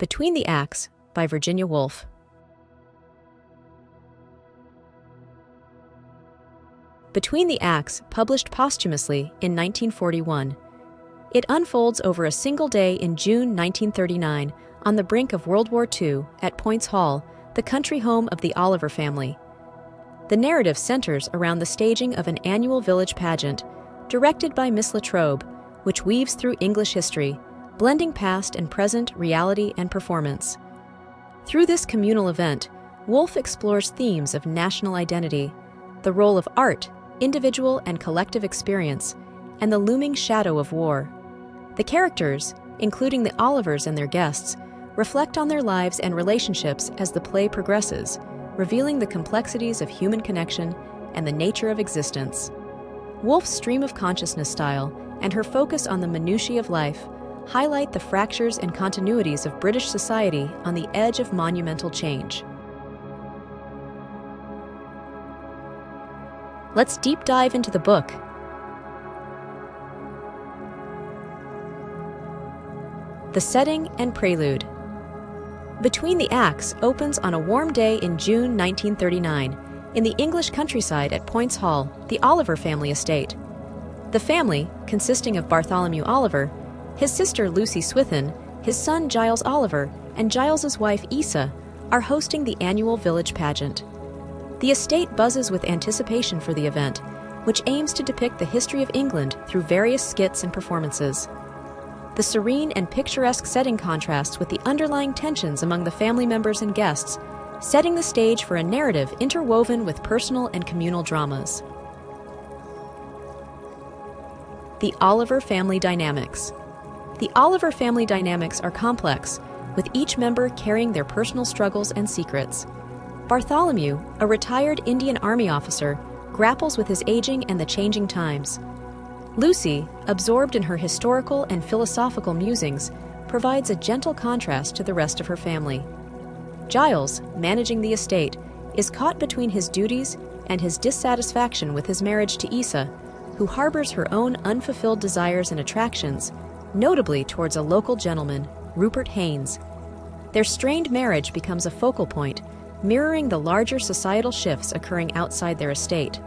Between the Acts by Virginia Woolf. Between the Acts, published posthumously in 1941. It unfolds over a single day in June 1939 on the brink of World War II at Points Hall, the country home of the Oliver family. The narrative centers around the staging of an annual village pageant, directed by Miss Latrobe, which weaves through English history, blending past and present reality and performance. Through this communal event, Woolf explores themes of national identity, the role of art, individual and collective experience, and the looming shadow of war. The characters, including the Olivers and their guests, reflect on their lives and relationships as the play progresses, revealing the complexities of human connection and the nature of existence. Woolf's stream of consciousness style and her focus on the minutiae of life highlight the fractures and continuities of British society on the edge of monumental change. Let's deep dive into the book. The setting and prelude. Between the Acts opens on a warm day in June 1939 in the English countryside at Points Hall, the Oliver family estate. The family, consisting of Bartholomew Oliver, his sister Lucy Swithin, his son Giles Oliver, and Giles's wife Isa, are hosting the annual village pageant. The estate buzzes with anticipation for the event, which aims to depict the history of England through various skits and performances. The serene and picturesque setting contrasts with the underlying tensions among the family members and guests, setting the stage for a narrative interwoven with personal and communal dramas. The Oliver family dynamics. The Oliver family dynamics are complex, with each member carrying their personal struggles and secrets. Bartholomew, a retired Indian Army officer, grapples with his aging and the changing times. Lucy, absorbed in her historical and philosophical musings, provides a gentle contrast to the rest of her family. Giles, managing the estate, is caught between his duties and his dissatisfaction with his marriage to Isa, who harbors her own unfulfilled desires and attractions, notably towards a local gentleman, Rupert Haynes. Their strained marriage becomes a focal point, mirroring the larger societal shifts occurring outside their estate.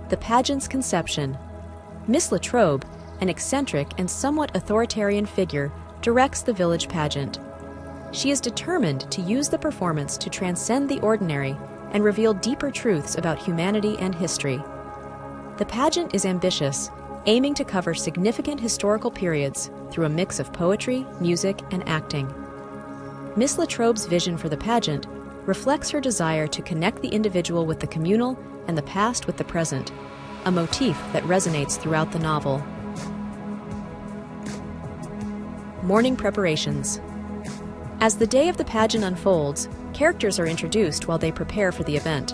The pageant's conception. Miss Latrobe, an eccentric and somewhat authoritarian figure, directs the village pageant. She is determined to use the performance to transcend the ordinary and reveal deeper truths about humanity and history. The pageant is ambitious, aiming to cover significant historical periods through a mix of poetry, music, and acting. Miss Latrobe's vision for the pageant reflects her desire to connect the individual with the communal and the past with the present, a motif that resonates throughout the novel. Morning preparations. As the day of the pageant unfolds, characters are introduced while they prepare for the event.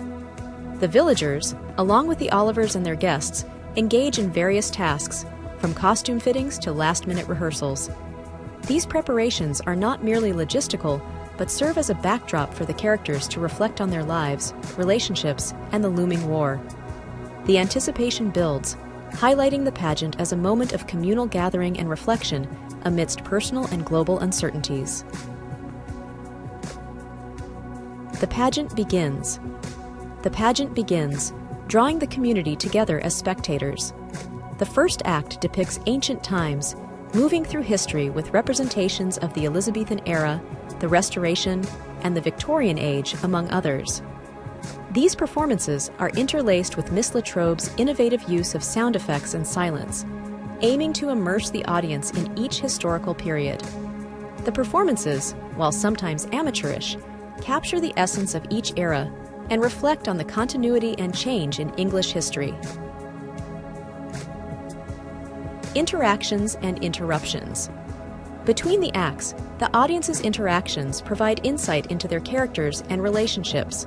The villagers, along with the Olivers and their guests, engage in various tasks, from costume fittings to last-minute rehearsals. These preparations are not merely logistical, but serve as a backdrop for the characters to reflect on their lives, relationships, and the looming war. The anticipation builds, highlighting the pageant as a moment of communal gathering and reflection amidst personal and global uncertainties. The pageant begins. The pageant begins, drawing the community together as spectators. The first act depicts ancient times, moving through history with representations of the Elizabethan era, the Restoration, and the Victorian Age, among others. These performances are interlaced with Miss Latrobe's innovative use of sound effects and silence, aiming to immerse the audience in each historical period. The performances, while sometimes amateurish, capture the essence of each era and reflect on the continuity and change in English history. Interactions and interruptions. Between the acts, the audience's interactions provide insight into their characters and relationships.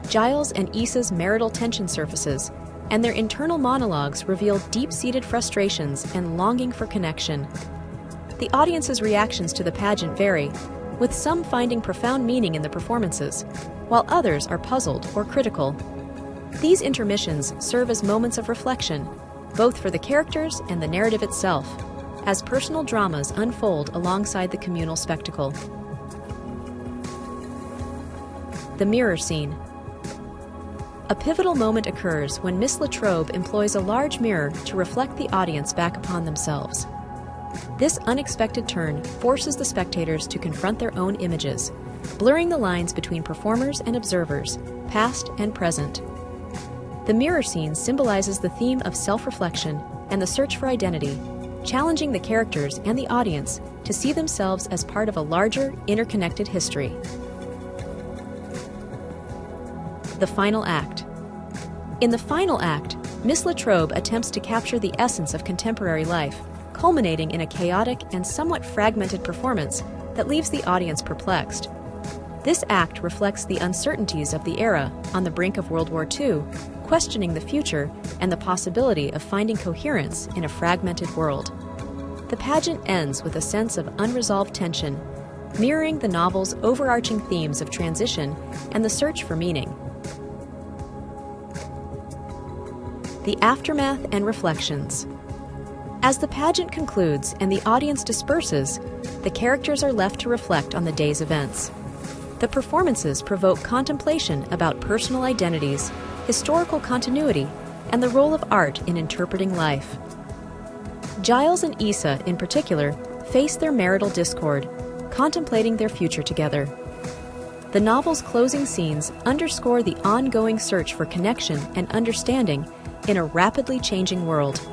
Giles and Isa's marital tension surfaces, and their internal monologues reveal deep-seated frustrations and longing for connection. The audience's reactions to the pageant vary, with some finding profound meaning in the performances, while others are puzzled or critical. These intermissions serve as moments of reflection, both for the characters and the narrative itself, as personal dramas unfold alongside the communal spectacle. The mirror scene. A pivotal moment occurs when Miss Latrobe employs a large mirror to reflect the audience back upon themselves. This unexpected turn forces the spectators to confront their own images, blurring the lines between performers and observers, past and present. The mirror scene symbolizes the theme of self-reflection and the search for identity, challenging the characters and the audience to see themselves as part of a larger, interconnected history. The final act. In the final act, Miss Latrobe attempts to capture the essence of contemporary life, culminating in a chaotic and somewhat fragmented performance that leaves the audience perplexed. This act reflects the uncertainties of the era on the brink of World War II, questioning the future and the possibility of finding coherence in a fragmented world. The pageant ends with a sense of unresolved tension, mirroring the novel's overarching themes of transition and the search for meaning. The aftermath and reflections. As the pageant concludes and the audience disperses, the characters are left to reflect on the day's events. The performances provoke contemplation about personal identities, historical continuity, and the role of art in interpreting life. Giles and Issa, in particular, face their marital discord, contemplating their future together. The novel's closing scenes underscore the ongoing search for connection and understanding in a rapidly changing world.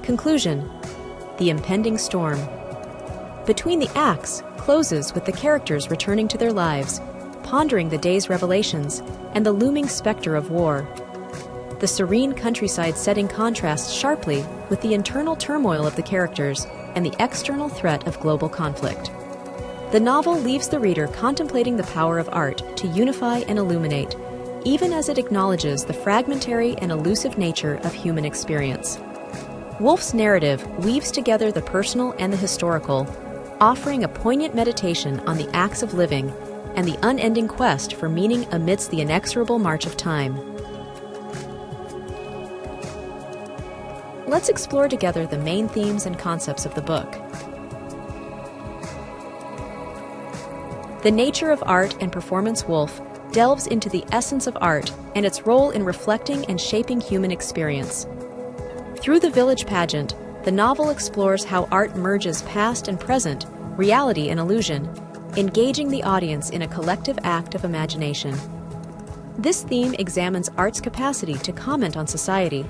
Conclusion. The impending storm. Between the Acts closes with the characters returning to their lives, pondering the day's revelations and the looming specter of war. The serene countryside setting contrasts sharply with the internal turmoil of the characters and the external threat of global conflict. The novel leaves the reader contemplating the power of art to unify and illuminate, even as it acknowledges the fragmentary and elusive nature of human experience. Woolf's narrative weaves together the personal and the historical, offering a poignant meditation on the acts of living and the unending quest for meaning amidst the inexorable march of time. Let's explore together the main themes and concepts of the book. The nature of art and performance. Woolf delves into the essence of art and its role in reflecting and shaping human experience. Through the village pageant, the novel explores how art merges past and present, reality and illusion, engaging the audience in a collective act of imagination. This theme examines art's capacity to comment on society,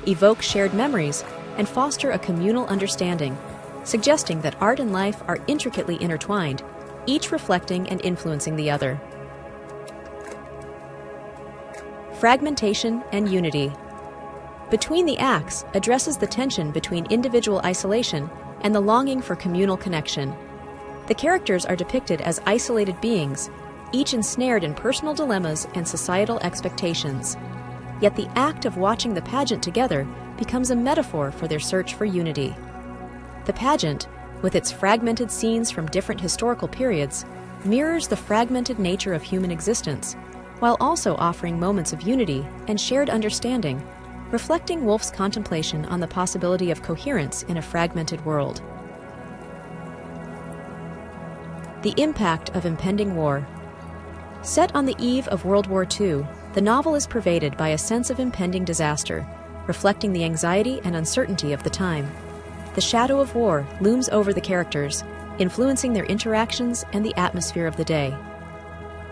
evoke shared memories, and foster a communal understanding, suggesting that art and life are intricately intertwined, each reflecting and influencing the other. Fragmentation and unity. Between the Acts addresses the tension between individual isolation and the longing for communal connection. The characters are depicted as isolated beings, each ensnared in personal dilemmas and societal expectations. Yet the act of watching the pageant together becomes a metaphor for their search for unity. The pageant, with its fragmented scenes from different historical periods, mirrors the fragmented nature of human existence, while also offering moments of unity and shared understanding, reflecting Woolf's contemplation on the possibility of coherence in a fragmented world. The impact of impending war. Set on the eve of World War II, the novel is pervaded by a sense of impending disaster, reflecting the anxiety and uncertainty of the time. The shadow of war looms over the characters, influencing their interactions and the atmosphere of the day.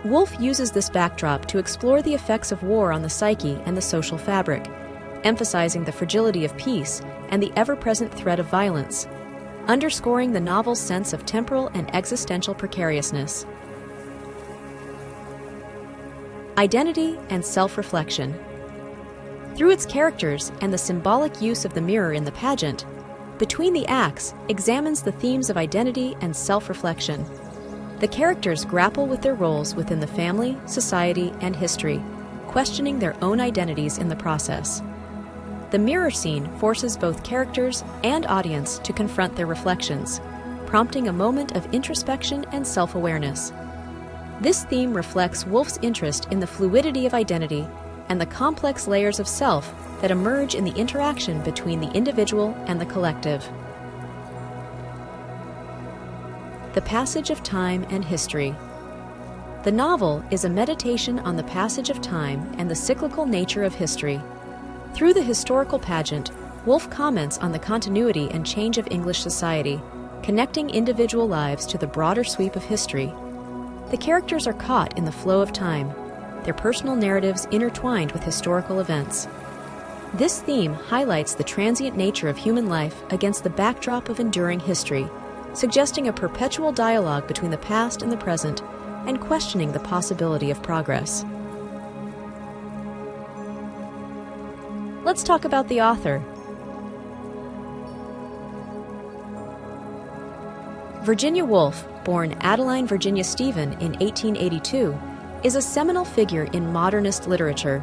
Woolf uses this backdrop to explore the effects of war on the psyche and the social fabric, emphasizing the fragility of peace and the ever-present threat of violence, underscoring the novel's sense of temporal and existential precariousness. Identity and self-reflection. Through its characters and the symbolic use of the mirror in the pageant, Between the Acts examines the themes of identity and self-reflection. The characters grapple with their roles within the family, society, and history, questioning their own identities in the process. The mirror scene forces both characters and audience to confront their reflections, prompting a moment of introspection and self-awareness. This theme reflects Woolf's interest in the fluidity of identity and the complex layers of self that emerge in the interaction between the individual and the collective. The passage of time and history. The novel is a meditation on the passage of time and the cyclical nature of history. Through the historical pageant, Woolf comments on the continuity and change of English society, connecting individual lives to the broader sweep of history. The characters are caught in the flow of time, their personal narratives intertwined with historical events. This theme highlights the transient nature of human life against the backdrop of enduring history, suggesting a perpetual dialogue between the past and the present, and questioning the possibility of progress. Let's talk about the author. Virginia Woolf, born Adeline Virginia Stephen in 1882, is a seminal figure in modernist literature.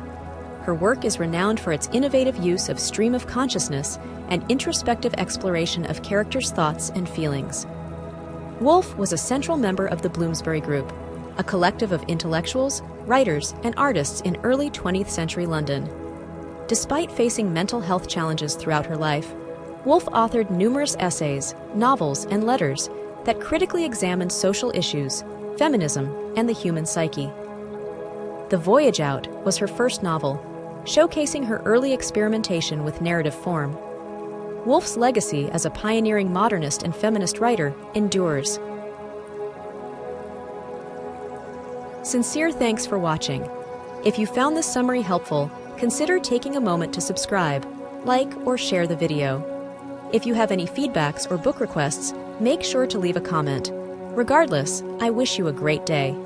Her work is renowned for its innovative use of stream of consciousness and introspective exploration of characters' thoughts and feelings. Woolf was a central member of the Bloomsbury Group, a collective of intellectuals, writers, and artists in early 20th century London. Despite facing mental health challenges throughout her life, Woolf authored numerous essays, novels, and letters that critically examined social issues, feminism, and the human psyche. The Voyage Out was her first novel, showcasing her early experimentation with narrative form. Woolf's legacy as a pioneering modernist and feminist writer endures. Sincere thanks for watching. If you found this summary helpful, consider taking a moment to subscribe, like, or share the video. If you have any feedbacks or book requests, make sure to leave a comment. Regardless, I wish you a great day.